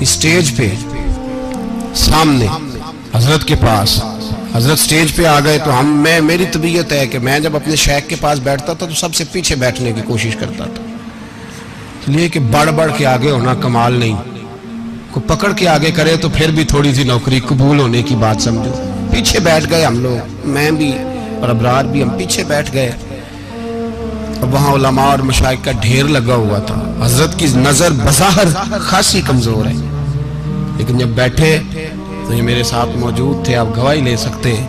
Stage پہ سامنے حضرت کے پاس، حضرت سٹیج پہ آ گئے تو میری طبیعت ہے کہ میں جب اپنے شیخ کے پاس بیٹھتا تھا تو سب سے پیچھے بیٹھنے کی کوشش کرتا تھا، اس لیے کہ بڑھ بڑھ کے آگے ہونا کمال نہیں، کو پکڑ کے آگے کرے تو پھر بھی تھوڑی سی نوکری قبول ہونے کی بات سمجھو۔ پیچھے بیٹھ گئے ہم لوگ، میں بھی اور ابرار بھی، ہم پیچھے بیٹھ گئے۔ اب وہاں علماء اور مشائخ کا ڈھیر لگا ہوا تھا، حضرت کی نظر بظاہر خاصی کمزور ہے، لیکن جب بیٹھے تو یہ میرے ساتھ موجود تھے، آپ گواہی لے سکتے ہیں،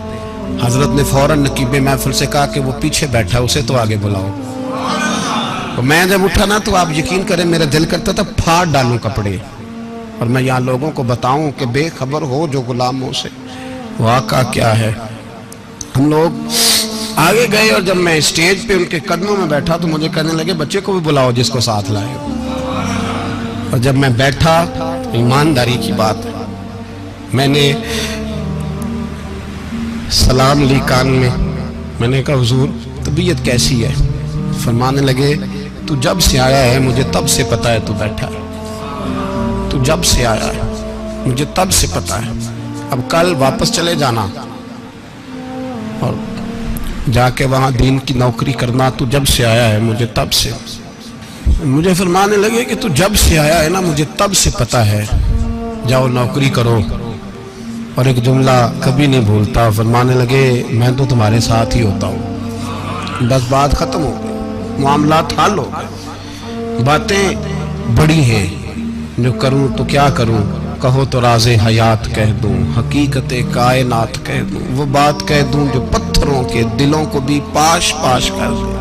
حضرت نے فوراً نقیب محفل سے کہا کہ وہ پیچھے بیٹھا اسے تو آگے بلاؤ۔ تو میں جب اٹھا نا تو آپ یقین کریں میرا دل کرتا تھا پھاڑ ڈالوں کپڑے اور میں یہاں لوگوں کو بتاؤں کہ بے خبر ہو جو غلاموں سے واقعہ کیا ہے۔ ہم لوگ آگے گئے اور جب میں اسٹیج پہ ان کے قدموں میں بیٹھا تو مجھے کہنے لگے بچے کو بھی بلاؤ جس کو ساتھ لائے ہو۔ اور جب میں بیٹھا ایمانداری کی بات ہے، میں نے سلام لی کان میں نے کہا حضور طبیعت کیسی ہے؟ فرمانے لگے تو جب سے آیا ہے مجھے تب سے پتا ہے تو بیٹھا ہے، تو جب سے آیا ہے مجھے تب سے پتا ہے، اب کل واپس چلے جانا اور جا کے وہاں دین کی نوکری کرنا، تو جب سے آیا ہے مجھے تب سے۔ مجھے فرمانے لگے کہ تو جب سے آیا ہے نا مجھے تب سے پتا ہے، جاؤ نوکری کرو۔ اور ایک جملہ کبھی نہیں بھولتا، فرمانے لگے میں تو تمہارے ساتھ ہی ہوتا ہوں، بس بات ختم ہو گئی، معاملات حل ہو گئے، باتیں بڑی ہیں، جو کروں تو کیا کروں، کہو تو راز حیات کہہ دوں، حقیقت کائنات کہہ دوں، وہ بات کہہ دوں جو پتھروں کے دلوں کو بھی پاش پاش کر دے۔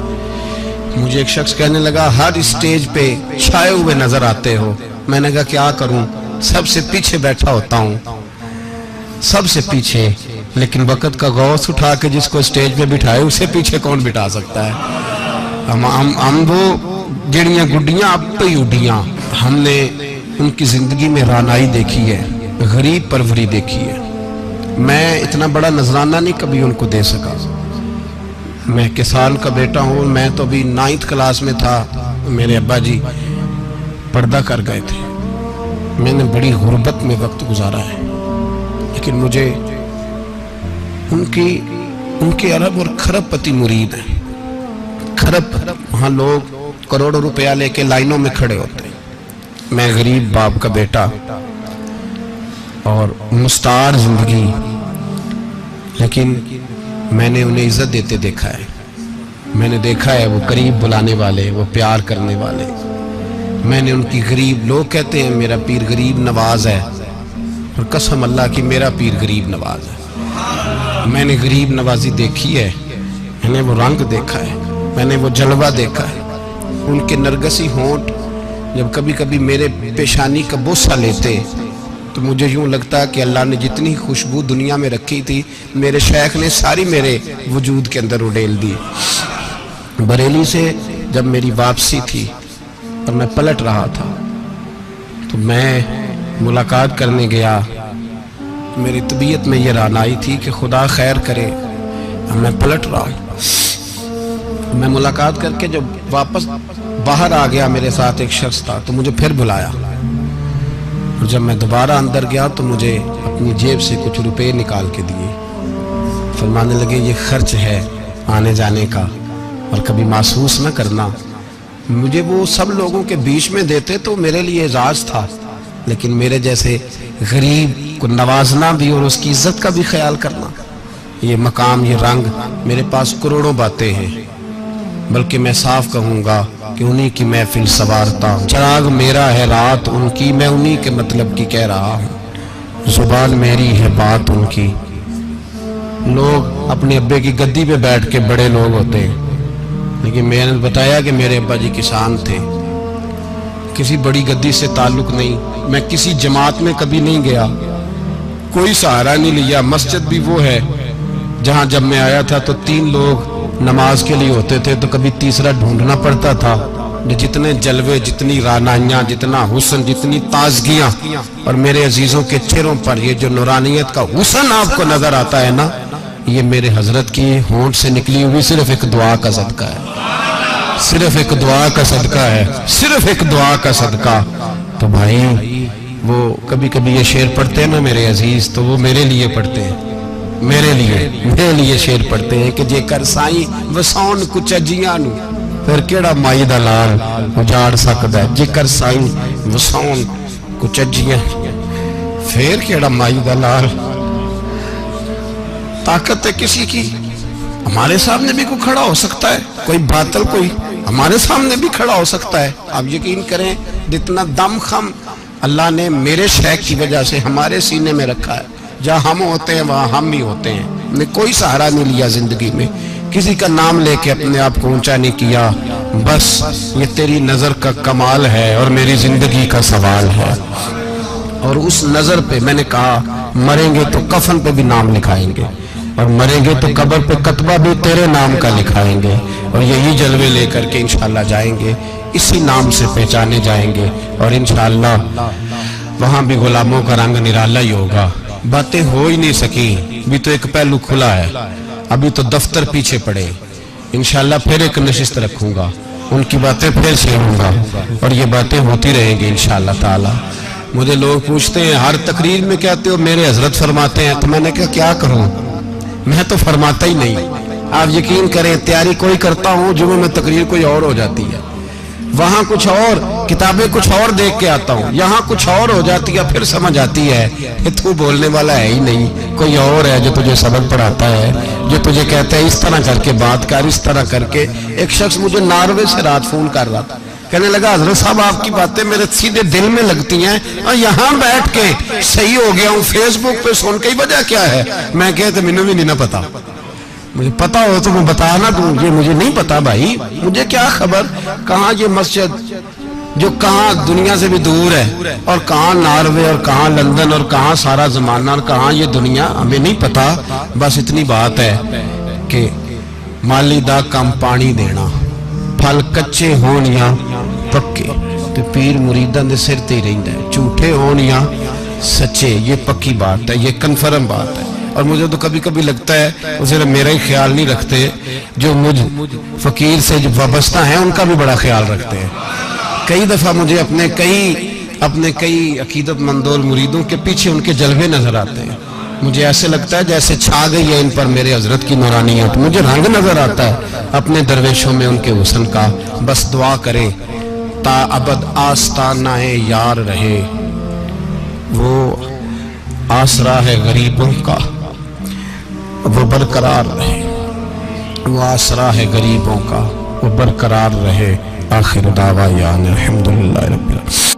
مجھے ایک شخص کہنے لگا ہر اسٹیج پہ چھائے ہوئے نظر آتے ہو۔ میں نے کہا کیا کروں، سب سے پیچھے بیٹھا ہوتا ہوں، سب سے پیچھے، لیکن وقت کا غوث اٹھا کے جس کو اسٹیج پہ بٹھائے اسے پیچھے کون بٹھا سکتا ہے؟ ہم وہ گڑیاں گڈیاں اب پہ ہی اڈیاں، ہم نے ان کی زندگی میں رانائی دیکھی ہے، غریب پروری دیکھی ہے۔ میں اتنا بڑا نذرانہ نہیں کبھی ان کو دے سکا، میں کسان کا بیٹا ہوں، میں تو ابھی 9th کلاس میں تھا، میرے ابا جی پردہ کر گئے تھے، میں نے بڑی غربت میں وقت گزارا ہے، لیکن مجھے ان کے ارب اور کھرب پتی مرید ہیں۔ کھرب وہاں لوگ کروڑوں روپیہ لے کے لائنوں میں کھڑے ہوتے ہیں، میں غریب باپ کا بیٹا اور مستعار زندگی، لیکن میں نے انہیں عزت دیتے دیکھا ہے، میں نے دیکھا ہے وہ قریب بلانے والے، وہ پیار کرنے والے، میں نے ان کی غریب، لوگ کہتے ہیں میرا پیر غریب نواز ہے، اور قسم اللہ کی میرا پیر غریب نواز ہے۔ میں نے غریب نوازی دیکھی ہے، میں نے وہ رنگ دیکھا ہے، میں نے وہ جلوہ دیکھا ہے، ان کے نرگسی ہونٹ جب کبھی کبھی میرے پیشانی کا بوسہ لیتے تو مجھے یوں لگتا کہ اللہ نے جتنی خوشبو دنیا میں رکھی تھی میرے شیخ نے ساری میرے وجود کے اندر اڈیل دی۔ بریلی سے جب میری واپسی تھی اور میں پلٹ رہا تھا تو میں ملاقات کرنے گیا، میری طبیعت میں یہ رانائی تھی کہ خدا خیر کرے، میں پلٹ رہا ہوں۔ میں ملاقات کر کے جب واپس باہر آ گیا، میرے ساتھ ایک شخص تھا تو مجھے پھر بلایا، اور جب میں دوبارہ اندر گیا تو مجھے اپنی جیب سے کچھ روپے نکال کے دیے، فرمانے لگے یہ خرچ ہے آنے جانے کا اور کبھی محسوس نہ کرنا۔ مجھے وہ سب لوگوں کے بیچ میں دیتے تو میرے لیے اعزاز تھا، لیکن میرے جیسے غریب کو نوازنا بھی اور اس کی عزت کا بھی خیال کرنا، یہ مقام، یہ رنگ، میرے پاس کروڑوں باتیں ہیں، بلکہ میں صاف کہوں گا کہ انہی کی محفل سوارتا ہوں، چراغ میرا ہے رات ان کی، میں انہی کے مطلب کی کہہ رہا ہوں، زبان میری ہے بات ان کی۔ لوگ اپنے ابے کی گدی پہ بیٹھ کے بڑے لوگ ہوتے ہیں، لیکن میں نے بتایا کہ میرے ابا جی کسان تھے، کسی بڑی گدی سے تعلق نہیں، میں کسی جماعت میں کبھی نہیں گیا، کوئی سہارا نہیں لیا۔ مسجد بھی وہ ہے جہاں جب میں آیا تھا تو 3 لوگ نماز کے لیے ہوتے تھے تو کبھی تیسرا ڈھونڈنا پڑتا تھا۔ جتنے جلوے، جتنی رانائیاں، جتنا حسن، جتنی تازگیاں، اور میرے عزیزوں کے چہروں پر یہ جو نورانیت کا حسن آپ کو نظر آتا ہے نا، یہ میرے حضرت کی ہونٹ سے نکلی ہوئی صرف ایک دعا کا صدقہ ہے، صرف ایک دعا کا صدقہ ہے، صرف ایک دعا کا صدقہ۔ تو بھائی وہ کبھی کبھی یہ شعر پڑھتے ہیں نا میرے عزیز، تو وہ میرے لیے پڑھتے ہیں، میرے لیے شعر پڑھتے ہیں کہ جے کر سائیں وساؤن کچھ اجیاں نو پھر کیڑا مائی دا لال اجاڑ سکدا ہے، جے کر سائیں وساؤن کچھ اجیاں پھر کیڑا مائی دا لال۔ طاقت ہے کسی کی، ہمارے سامنے بھی کوئی کھڑا ہو سکتا ہے، کوئی باطل کوئی ہمارے سامنے بھی کھڑا ہو سکتا ہے۔ آپ یقین کریں جتنا دم خم اللہ نے میرے شیخ کی وجہ سے ہمارے سینے میں رکھا ہے، جہاں ہم ہوتے ہیں وہاں ہم بھی ہوتے ہیں۔ میں کوئی سہارا نہیں لیا زندگی میں، کسی کا نام لے کے اپنے آپ کو اونچا نہیں کیا، بس یہ تیری نظر کا کمال ہے اور میری زندگی کا سوال ہے۔ اور اس نظر پہ میں نے کہا مریں گے تو کفن پہ بھی نام لکھائیں گے، اور مریں گے تو قبر پہ کتبہ بھی تیرے نام کا لکھائیں گے، اور یہی جلوے لے کر کے انشاءاللہ جائیں گے، اسی نام سے پہچانے جائیں گے، اور انشاءاللہ وہاں بھی غلاموں کا رنگ نرالا ہی ہوگا۔ باتیں ہو ہی نہیں سکی، بھی تو ایک پہلو کھلا ہے، ابھی تو دفتر پیچھے پڑے، انشاءاللہ پھر ایک نشست رکھوں گا، ان کی باتیں پھر سنوں گا، اور یہ باتیں ہوتی رہیں گی انشاءاللہ تعالی۔ مجھے لوگ پوچھتے ہیں ہر تقریر میں کہتے ہو میرے حضرت فرماتے ہیں، تو میں نے کہا کیا کروں، میں تو فرماتا ہی نہیں۔ آپ یقین کریں تیاری کوئی کرتا ہوں، جمعہ میں تقریر کوئی اور ہو جاتی ہے، وہاں کچھ اور کتابیں کچھ اور دیکھ کے آتا ہوں، یہاں کچھ اور ہو جاتی ہے، پھر سمجھ آتی ہے کہ تو بولنے والا ہے ہی نہیں، کوئی اور ہے جو تجھے سبق پڑھاتا ہے، جو تجھے کہتا ہے اس طرح کر کے بات کر، اس طرح کر کے۔ ایک شخص مجھے ناروے سے رات فون کر رہا تھا، کہنے لگا حضرت صاحب آپ کی باتیں میرے سیدھے دل میں لگتی ہیں، اور یہاں بیٹھ کے صحیح ہو گیا ہوں، فیس بک پہ سن کے وجہ کیا ہے؟ میں کہتے مجھے بھی نہیں پتا، مجھے پتا ہو تو میں بتا نہ دوں، یہ مجھے نہیں پتا بھائی، مجھے کیا خبر کہاں یہ مسجد جو کہاں دنیا سے بھی دور ہے، اور کہاں ناروے اور کہاں لندن اور کہاں سارا زمانہ اور کہاں یہ دنیا، ہمیں نہیں پتا۔ بس اتنی بات ہے کہ مالی دا کم پانی دینا، پھل کچے ہون یا پکے تے پیر مریداں دے سر تے ہی رہندا ہے، جھوٹے ہون یا سچے، یہ پکی بات ہے، یہ کنفرم بات ہے۔ اور مجھے تو کبھی کبھی لگتا ہے وہ صرف میرا ہی خیال نہیں رکھتے، جو مجھ فقیر سے جو وابستہ ہیں ان کا بھی بڑا خیال رکھتے ہیں۔ کئی دفعہ مجھے اپنے کئی عقیدت مندوں مریدوں کے پیچھے ان کے جلوے نظر آتے ہیں، مجھے ایسے لگتا ہے جیسے چھا گئی ہے ان پر میرے حضرت کی نورانیت، مجھے رنگ نظر آتا ہے اپنے درویشوں میں ان کے حسن کا۔ بس دعا کرے تا ابد آستانہ یار رہے، وہ آسرا ہے غریبوں کا، وہ برقرار رہے، وہ آسرا ہے غریبوں کا، وہ برقرار رہے۔ آخر دعویٰ الحمدللہ رب العالمین۔